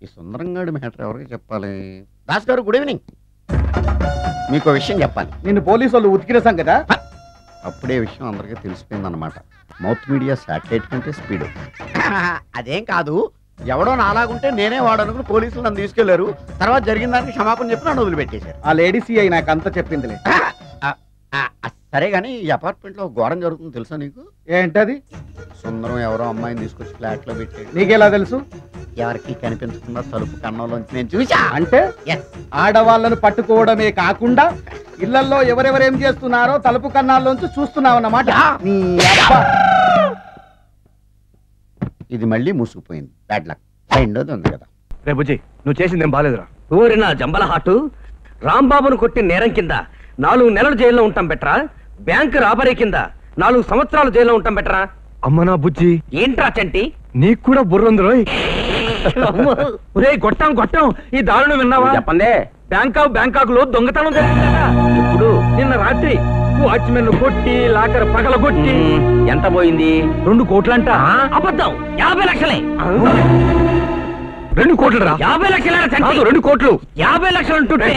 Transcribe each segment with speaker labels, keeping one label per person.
Speaker 1: ఈ సుందరంగాడి మ్యాటర్ ఎవరికి చెప్పాలి? దాస్ గారు గుడ్ ఈవినింగ్. మీకు విషయం చెప్పాలి.
Speaker 2: నిన్ను పోలీసు వాళ్ళు ఉతికిరేసాం కదా.
Speaker 1: అప్పుడే విషయం అందరికీ తెలిసిపోయిందన్నమాట. మౌత్ మీడియా శాటిలైట్ కంటే స్పీడ్. అదేం కాదు, ఎవడో నాలాగుంటే నేనే వాడనుకుని పోలీసులు నన్ను తీసుకెళ్లారు. తర్వాత జరిగిన దానికి క్షమాపణ చెప్పి నన్ను వదిలిపెట్టేశారు.
Speaker 2: ఆ లేడీ సిఐ నాకు అంతా చెప్పిందిలే.
Speaker 1: సరే గానీ ఈ అపార్ట్మెంట్ లో ఘోరం జరుగుతుంది తెలుసా నీకు?
Speaker 2: ఏంటది?
Speaker 1: సుందరం ఎవరో అమ్మాయిని తీసుకొచ్చి ఫ్లాట్ లో పెట్టాడు.
Speaker 2: నీకెలా తెలుసు?
Speaker 1: ఎవరికి కనిపించకుండా తలుపు కన్నంలోంచి నేను చూసా.
Speaker 2: అంటే ఆడవాళ్ళను పట్టుకోవడమే కాకుండా ఇళ్లలో ఎవరెవరేం చేస్తున్నారో తలుపు కన్నాల్లోంచి చూస్తున్నావన్నమాట.
Speaker 1: ఇది మళ్ళీ మూసుకుపోయింది. Bad luck. రెండోది ఉంది కదా.
Speaker 3: రేపు నువ్వు చేసిందేం బాలేదురా.
Speaker 4: ఊరి నా జంబల హాటు రాంబాబును కొట్టి నేరం కింద 4 నెలలు జైల్లో ఉంటాం బెట్రా. బ్యాంక్ రాబరీ కింద 4 సంవత్సరాలు జైల్లో ఉంటాం బెట్రా.
Speaker 3: అమ్మ నా బుజ్జి,
Speaker 4: ఏంట్రా చంటి?
Speaker 3: నీకు కూడా బుర్రందురో. గొట్టం గొట్టం, ఈ దారుణం విన్నావా?
Speaker 4: చెప్పండి.
Speaker 3: బ్యాంకాక్ లో దొంగతనం జరిగిందా?
Speaker 4: ఇప్పుడు
Speaker 3: నిన్న రాత్రి వాచ్మెన్ కొట్టి లాకర్ పగల కొట్టి.
Speaker 4: ఎంత పోయింది?
Speaker 3: 2 కోట్లంట.
Speaker 4: అబద్ధం. 50 లక్షలే.
Speaker 3: 2 కోట్లు రా.
Speaker 4: 50 లక్షల
Speaker 3: 2 కోట్లు.
Speaker 4: 50 లక్షలు ఉంటుంటే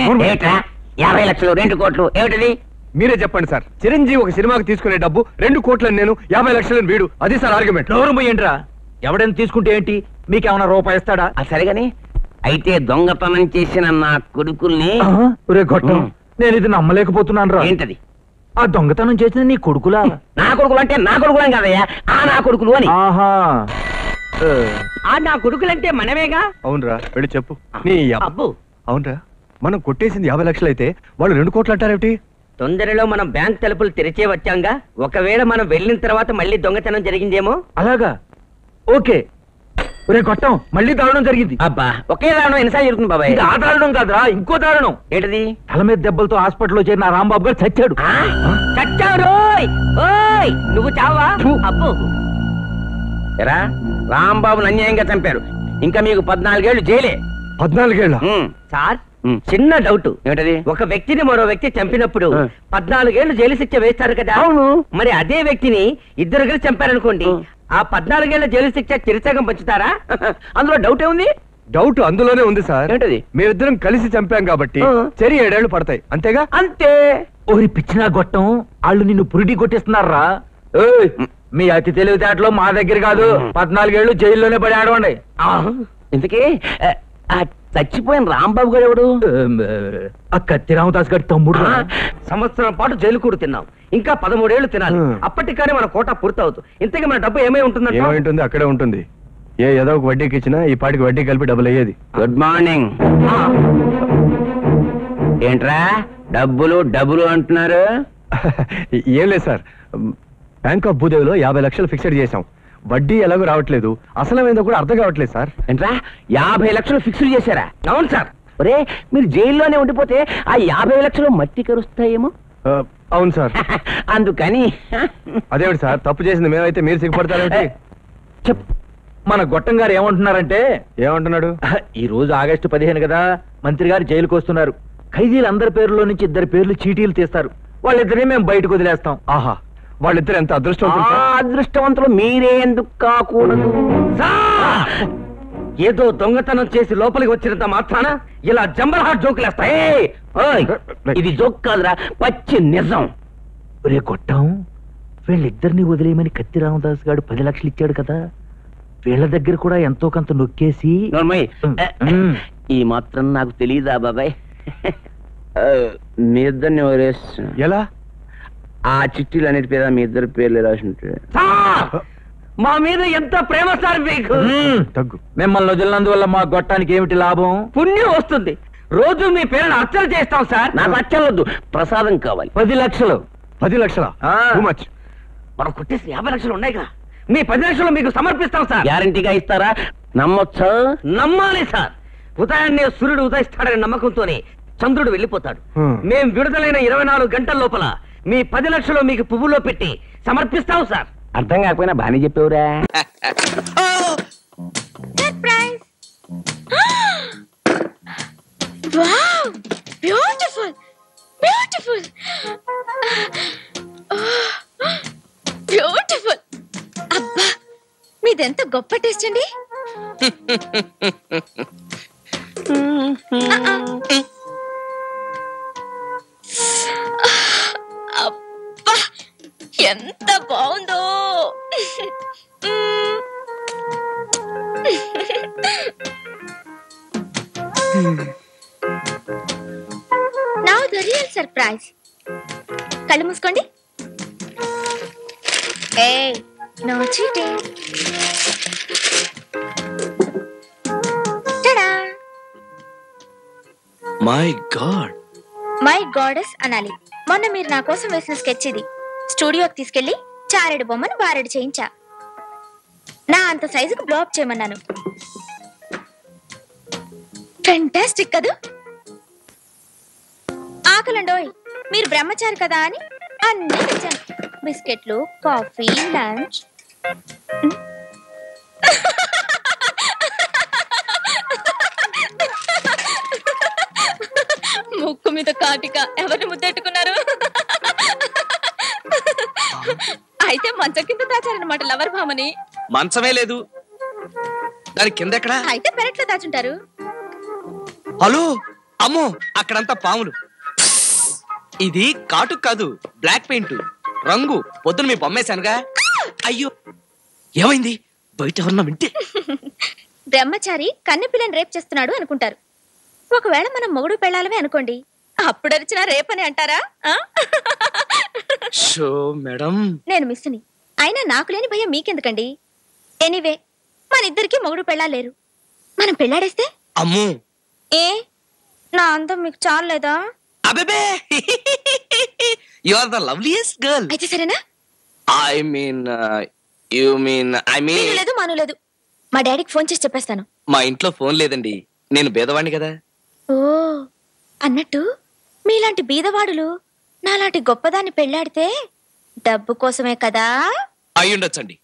Speaker 4: 50 లక్షలు 2 కోట్లు ఏమిటది?
Speaker 3: మీరే చెప్పండి సార్. చిరంజీవి ఒక సినిమాకి తీసుకునే డబ్బు 2 కోట్లని నేను, 50 లక్షలని వీడు. అది సార్ ఆర్గ్యుమెంట్.
Speaker 4: నోరు పోయండిరా. ఎవడైనా తీసుకుంటే ఏంటి, మీకేమన్నా రూపాయి ఇస్తాడా? సరేగాని అయితే దొంగతనం చేసిన నా కొడుకుల్ని.
Speaker 3: గొట్టం, నేను ఇది నమ్మలేకపోతున్నాను రా.
Speaker 4: ఏంటది?
Speaker 3: ఆ దొంగతనం చేసిన నీ కొడుకులా?
Speaker 4: నా కొడుకులు అంటే నా కొడుకులేం కదయ్యా, ఆ నా కొడుకులు అని. ఆ నా కొడుకులంటే మనమేగా.
Speaker 3: అవునరా, వెళ్ళి చెప్పు. నీ
Speaker 4: అబ్బు.
Speaker 3: అవునరా, మనం కొట్టేసింది 50 లక్షలు అయితే వాళ్ళు 2 కోట్లు అంటారేమిటి?
Speaker 4: తొందరలో మనం బ్యాంక్ తలుపులు తెరిచే వచ్చాంగా. ఒకవేళ మనం వెళ్ళిన తర్వాత మళ్ళీ దొంగతనం జరిగిందేమో.
Speaker 3: అలాగా? ఓకే. ఒరే గొట్టం, మళ్ళీ దారుణం జరిగింది.
Speaker 4: అబ్బా, ఒకే దారుణం ఎన్నిసార్లు జరుగుతుంది బాబాయ్?
Speaker 3: ఆ దారుణం కాదురా, ఇంకో దారుణం.
Speaker 4: ఏంటది?
Speaker 3: తల మీద దెబ్బలతో హాస్పిటల్లో చేరిన రాంబాబు గారు చచ్చాడు.
Speaker 4: చచ్చాడు? నువ్వు చావా? అబ్బో, ఎరా రాంబాబుని అన్యాయంగా చంపారు. ఇంకా మీకు 14 ఏళ్ళు జైలే.
Speaker 3: 14 ఏళ్ళ?
Speaker 4: సార్, చిన్న డౌట్. ఏంటది? ఒక వ్యక్తిని మరో వ్యక్తి చంపినప్పుడు 14 ఏళ్ళు జైలు శిక్ష వేస్తారు కదా. అవును. మరి అదే వ్యక్తిని 2 కలిసి చంపారనుకోండి, ఆ 14 ఏళ్ల జైలు శిక్ష చిరసగం పంచుతారా? అందులో డౌట్ ఏముంది?
Speaker 3: డౌట్ అందులోనే ఉంది సార్.
Speaker 4: ఏంటది?
Speaker 3: మేమిద్దరం కలిసి చంపాం కాబట్టి చెరి 7 ఏళ్ళు పడతాయి, అంతేగా?
Speaker 4: అంతే.
Speaker 3: ఓరి పిచ్చినా గొట్టం, వాళ్ళు నిన్ను పురిటి కొట్టేస్తున్నారా? మీ అతి తెలివితేటలో మా దగ్గర కాదు. 14 ఏళ్ళు జైల్లోనే పడి ఆడవండి.
Speaker 4: ఇంతకీ చచ్చిపోయిన రాంబాబు గారు ఎవడు?
Speaker 3: ఆ కత్తి రామదాస్ గారి తమ్ముడు.
Speaker 4: సంవత్సరం పాటు జైలు కూడా తిన్నాం, ఇంకా 13 ఏళ్ళు తినాలి. అప్పటికానే మన కోట పూర్తవుతుంది. ఇంతకీ మన డబ్బు ఏమై ఉంటుందంటే?
Speaker 3: ఏమైంటుంది? అక్కడే ఉంటుంది. ఏదో ఒక వడ్డీకి ఇచ్చినా ఈ పాటికి వడ్డీ కలిపి డబ్బులు అయ్యేది.
Speaker 4: Good morning. ఏంట్రా డబ్బులు అంటున్నారు?
Speaker 3: ఏం లేదు సార్, బ్యాంక్ ఆఫ్ భూదేవిలో 50 లక్షలు ఫిక్స్డ్ చేశాం. వడ్డీ ఎలాగో రావట్లేదు, అసలమైందో కూడా అర్థం కావట్లేదు సార్.
Speaker 4: ఏంట్రా 50 లక్షలు ఫిక్స్డ్ చేశారా? అవును సార్. ఒరే, మీరు జైల్లోనే ఉండిపోతే ఆ 50 లక్షలు మట్టి కరుస్తాయేమో.
Speaker 3: అవును సార్.
Speaker 4: అందుకని.
Speaker 3: అదేమిటి సార్, తప్పు చేసింది మేమైతే మీరు సిగ్గుపడతారేమిటి?
Speaker 4: చెప్.
Speaker 3: మన గొట్టం గారు ఏమంటున్నారంటే. ఏమంటున్నాడు? ఈ రోజు ఆగస్టు 15 కదా, మంత్రి గారు జైలుకు వస్తున్నారు. ఖైదీలందరి పేర్లో నుంచి 2 పేర్లు చీటీలు తీస్తారు. వాళ్ళిద్దరినీ మేము బయటకు వదిలేస్తాం. ఆహా, వాళ్ళిద్దరు ఎంత అదృష్టవంతులు.
Speaker 4: అదృష్టవంతులు మీరే ఎందుకు కాకూడదు? ఏదో దొంగతనం చేసి లోపలికి వచ్చినంత మాత్రాన ఇలా జంబలహాట్ జోకులేస్తాయి. ఇది జోక్ కాదురా, పచ్చి నిజం.
Speaker 3: రే గొట్టం, వీళ్ళిద్దరిని వదిలేయమని కత్తి రామదాస్ గారు 10 లక్షలు ఇచ్చాడు కదా, వీళ్ళ దగ్గర కూడా ఎంతో కొంత నొక్కేసి.
Speaker 4: ఈ మాత్రం నాకు తెలియదా బాబాయ్? మీ ఇద్దరిని వదిలేస్తున్నా.
Speaker 3: ఎలా?
Speaker 4: ఆ చిట్టీలు అన్నిటి పేద మీ 2 పేర్లు రాసి ఉంటాయి. మా మీద ఎంత ప్రేమ సార్ మీకు.
Speaker 3: తగ్గు. మిమ్మల్ని వదిలినందువల్ల మా గొట్టానికి ఏమిటి లాభం?
Speaker 4: పుణ్యం వస్తుంది. రోజు మీ పేరును అర్చన చేస్తాం సార్. నాకు అర్చన వద్దు, ప్రసాదం కావాలి.
Speaker 3: 10 లక్షలు. 10 లక్షలా? Too much.
Speaker 4: మనం కొట్టేసి 50 లక్షలు ఉన్నాయిగా, మీ 10 లక్షలు మీకు సమర్పిస్తాం సార్. గ్యారంటీగా ఇస్తారా? నమ్మొచ్చా? నమ్మాలి సార్. ఉదయాన్నే సూర్యుడు ఉదయిస్తాడనే నమ్మకంతోనే చంద్రుడు వెళ్ళిపోతాడు. మేం విడుదలైన 24 గంటల లోపల మీ 10 లక్షలు మీకు పువ్వులో పెట్టి సమర్పిస్తాం సార్. అర్థం కాకపోయినా బానే చెప్పేవురా.
Speaker 5: Surprise! Wow, beautiful beautiful beautiful. అబ్బా, మీదెంత గొప్ప టేస్ట్ అండి. అబ్బా ఎంత బాగుందో. Now the real surprise. కళ్ళు మూసుకోండి. Hey, no cheating. Ta-da!
Speaker 4: My God,
Speaker 5: my goddess అనాలి. మొన్న మీరు నా కోసం వేసిన స్కెచ్ ఇది. స్టూడియోకి తీసుకెళ్లి చారెడు బొమ్మను బారెడు చేయించా. నా అంత సైజుకు బ్లోఅప్ చేయమన్నాను. ఫెంటాస్టిక్ కదా. ఆకలండోయ్, మీరు బ్రహ్మచారి కదా అని అన్నీ తెచ్చాను. బిస్కెట్లు, కాఫీ, లంచ్. ముక్కు మీద కాటిక ఎవరిని ముద్దెట్టుకున్నారు? అయితే మంచం కింద దాచారనమాట లవర్ భామని.
Speaker 4: మంచమే లేదు, దాని కింద ఎక్కడ?
Speaker 5: అయితే పెరట్లో దాచుంటారు.
Speaker 4: హలో అమ్మో, అక్కడంతా పాములు. ఇది కాటుకు కాదు, బ్లాక్ పెయింట్ రంగు. పొద్దున మీ బొమ్మేశానుగా. అయ్యో ఏమైంది? బయట ఎవరన్నా వింటే.
Speaker 5: బ్రహ్మచారి కన్నెపిల్లని రేప్ చేస్తున్నాడు అనుకుంటారు. ఒకవేళ మనం మొగుడు పెళ్ళాలమే అనుకోండి, అప్పుడు అరిచినా రేపని అంటారా?
Speaker 4: షో మేడం,
Speaker 5: నేను మిస్సుని. అయినా నాకు లేని భయం మీకెందుకండి? ఎనీవే, మన ఇద్దరికి మొగుడు పెళ్ళాలేరు. మనం పెళ్ళాడేస్తే?
Speaker 4: అమ్మో,
Speaker 5: ఏ నా అందం మీకు చాలేదా?
Speaker 4: అబేబే, you are the loveliest girl.
Speaker 5: అయితే సరేనా?
Speaker 4: ఐ మీన్
Speaker 5: లేదు మాను లేదు. మా డాడీకి ఫోన్ చేసి చెప్పేస్తాను.
Speaker 4: మా ఇంట్లో ఫోన్ లేదండి, నేను బేదవాణ్ణి కదా.
Speaker 5: ఓ అన్నట్టు మీలాంటి బీదవాడులు నాలాంటి గొప్పదాన్ని పెళ్ళాడితే డబ్బు కోసమే కదా?
Speaker 4: అయ్యుండొచ్చండి.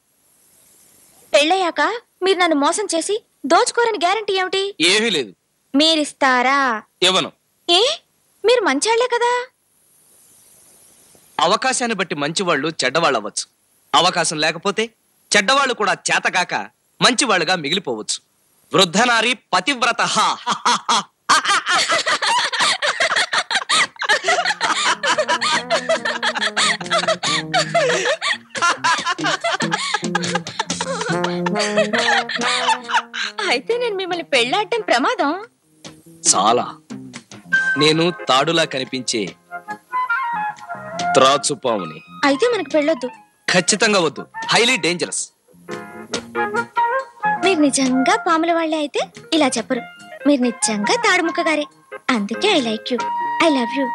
Speaker 5: పెళ్ళయ్యాక మీరు నన్ను మోసం చేసి దోచుకోరని గ్యారంటీ ఏమిటి?
Speaker 4: ఏమీ లేదు.
Speaker 5: మీరిస్తారా?
Speaker 4: ఇవ్వను.
Speaker 5: ఏ మీరు మంచాళ్లే కదా.
Speaker 4: అవకాశాన్ని బట్టి మంచివాళ్ళు చెడ్డవాళ్ళు అవ్వచ్చు. అవకాశం లేకపోతే చెడ్డవాళ్ళు కూడా చేతకాక మంచివాళ్ళుగా మిగిలిపోవచ్చు. వృద్ధనారి పతివ్రత.
Speaker 5: అయితే నేను మిమ్మల్ని పెళ్ళాడటం ప్రమాదం.
Speaker 4: చాలా. నేను తాడులా కనిపించే త్రాచుపాముని.
Speaker 5: అయితే మనకు పెళ్ళొద్దు.
Speaker 4: ఖచ్చితంగా వద్దు. Highly dangerous.
Speaker 5: మీరు నిజంగా పాముల వాళ్ళే అయితే ఇలా చెప్పరు. మీరు నిజంగా తాడుముక్క గారే. అందుకే I like you, I love you.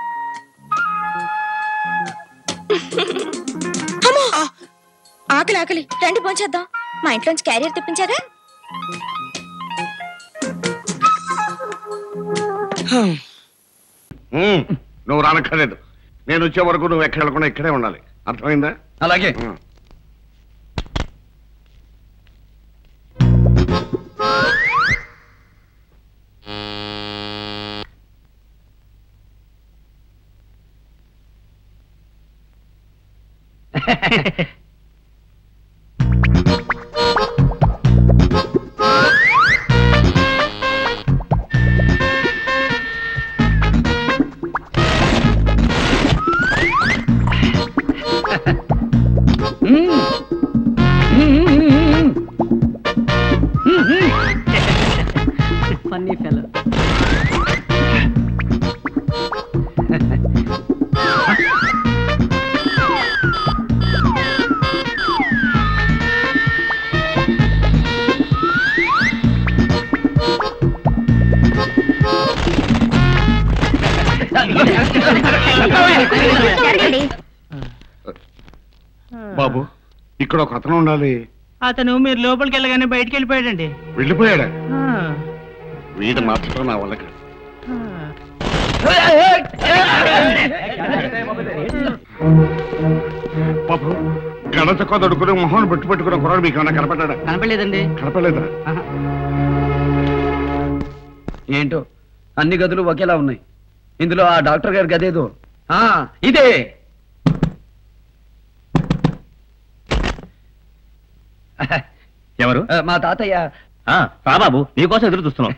Speaker 5: ఆకలి ఆకలి, రండి భోంచేద్దాం. మా ఇంట్లోంచి క్యారియర్ తెప్పించారా?
Speaker 1: నువ్వు రానక్కర్లేదు. నేను వచ్చే వరకు నువ్వు ఎక్కడ వెళ్ళకుండా ఇక్కడే ఉండాలి. అర్థమైందా?
Speaker 2: అలాగే.
Speaker 6: Funny fellow.
Speaker 1: బాబు, ఇక్కడ ఒక అతను ఉండాలి.
Speaker 6: అతను మీరు లోపలికి వెళ్ళగానే బయటికి వెళ్ళిపోయాడండి.
Speaker 1: వెళ్ళిపోయాడా? వీడు మార్చడం నా వల్ల కాదు. బాబు, గడచ దొడుకుని మొహం పెట్టుకున్న కుర్రాడు మీకు ఏమన్నా కనపడ్డా?
Speaker 6: కనపడలేదండి.
Speaker 1: కనపడలేదా?
Speaker 2: ఏంటో అన్ని గదులు ఒకేలా ఉన్నాయి. ఇందులో ఆ డాక్టర్ గారి గదేదో. ఇదే.
Speaker 3: ఎవరు?
Speaker 2: మా తాతయ్య
Speaker 4: బాబు మీకోసం ఎదురు చూస్తున్నాం.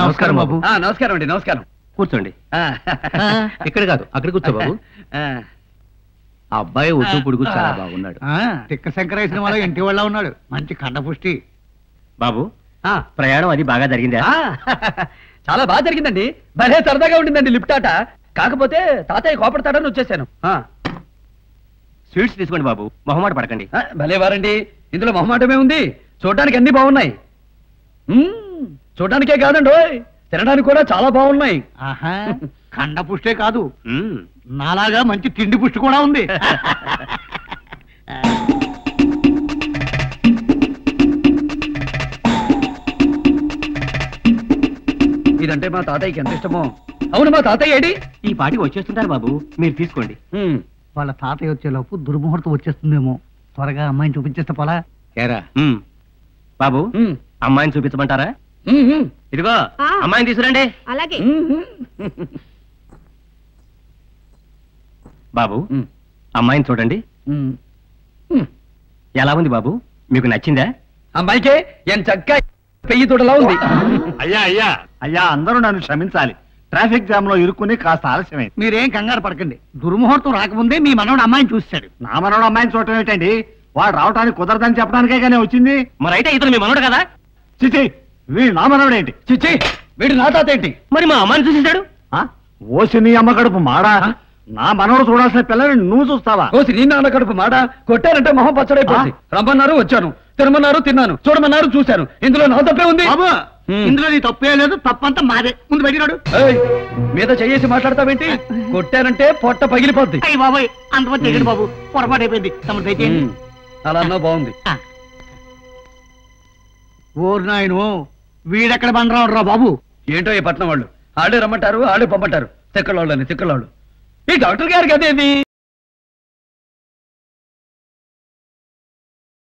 Speaker 3: నమస్కారం బాబు.
Speaker 2: నమస్కారం అండి, నమస్కారం.
Speaker 4: కూర్చోండి.
Speaker 3: ఇక్కడ కాదు, అక్కడ కూర్చో బాబు.
Speaker 2: అబ్బాయి ఒట్టు పొడుగు చాలా బాగున్నాడు.
Speaker 3: తిక్క శంకర సినిమాలో ఇంటి వాళ్ళ ఉన్నాడు, మంచి కండపుష్టి.
Speaker 4: బాబు ప్రయాణం అది బాగా జరిగిందా?
Speaker 2: చాలా బాగా జరిగిందండి. భలే సరదాగా ఉండిందండి లిఫ్ట్ ఆట. కాకపోతే తాతయ్య కోపడతాడని వచ్చేసాను.
Speaker 4: స్వీట్స్ తీసుకోండి బాబు, మొహమాట పడకండి.
Speaker 2: భలే వారండి, ఇందులో మొహమాటమే ఉంది. చూడడానికి అన్ని బాగున్నాయి. చూడడానికే కాదండి, తినడానికి కూడా చాలా బాగున్నాయి.
Speaker 3: కండపుష్టే కాదు, నాలాగా మంచి తిండి పుష్టి కూడా ఉంది.
Speaker 2: ఇదంటే మా తాతయ్యకి ఎంత ఇష్టమో. అవును, మా తాతయ్య ఏడి?
Speaker 4: ఈ పాటికి వచ్చేస్తుంటారు బాబు, మీరు తీసుకోండి.
Speaker 3: వాళ్ళ తాతయ్య వచ్చేలోపు దుర్ముహూర్తం వచ్చేస్తుందేమో. త్వరగా అమ్మాయిని చూపించేస్తే పోలా.
Speaker 2: కేరా
Speaker 4: బాబు, అమ్మాయిని చూపించమంటారా? ఇదిగో అమ్మాయిని తీసుకురండి.
Speaker 5: అలాగే.
Speaker 4: బాబు, అమ్మాయిని చూడండి. ఎలా ఉంది బాబు, మీకు నచ్చిందా?
Speaker 2: అమ్మాయికే ఎంత చక్క పెయ్యి తోటలా ఉంది.
Speaker 1: అయ్యా అయ్యా అయ్యా, అందరూ నన్ను క్షమించాలి. ట్రాఫిక్ జామ్ లో ఇరుక్కుని కాస్త ఆలస్యమైంది.
Speaker 3: మీరేం కంగారు పడకండి, దుర్ముహూర్తం రాకముందే మీ మనవడు అమ్మాయిని చూస్తాడు.
Speaker 1: నా మనోడు అమ్మాయిని చూడటం ఏమిటండి? వాడు రావటానికి కుదరదని చెప్పడానికే కానీ వచ్చింది.
Speaker 4: మరి అయితే ఇతను మీ మనోడు కదా?
Speaker 1: చిచి, వీడు నా మనవడేంటి?
Speaker 2: చిచ్చి, వీడు నా తాత ఏంటి?
Speaker 4: మరి మా అమ్మాయిని చూసేశాడు.
Speaker 1: ఓసి నీ అమ్మ కడుపు మాడా, నా మనవడు చూడాల్సిన పిల్లని నువ్వు చూస్తావా?
Speaker 2: కోసి నీ నాన్న కడుపు మాట. కొట్టారంటే మొహం పచ్చడైపోయింది. రమ్మన్నారు వచ్చాను, తినమన్నారు తిన్నాను, చూడమన్నారు చూశాను. ఇందులో నా తప్పే ఉంది.
Speaker 3: ఇందులో నీ తప్పే లేదు, తప్పంతా మాదే. ముందు బయటిరాడు.
Speaker 2: మీద చెయ్యేసి మాట్లాడతావేంటి? కొట్టారంటే పొట్ట పగిలిపోద్ది.
Speaker 3: అయ్యి బాబాయ్, అంతమంది తెగడు బాబు, పొరపాటు అయిపోయింది. తమ దయచేయండి.
Speaker 2: అలా అన్నా బాగుంది.
Speaker 3: ఓరు నాయను, వీడెక్కడ బండరాడు రా బాబు.
Speaker 2: ఏంటో ఈ పట్నం వాళ్ళు ఆడే రమ్మంటారు, ఆడే పంపంటారు. తిక్కలోళ్ళని తిక్కలోళ్ళు. ఈ డాక్టర్ గారికి అదేది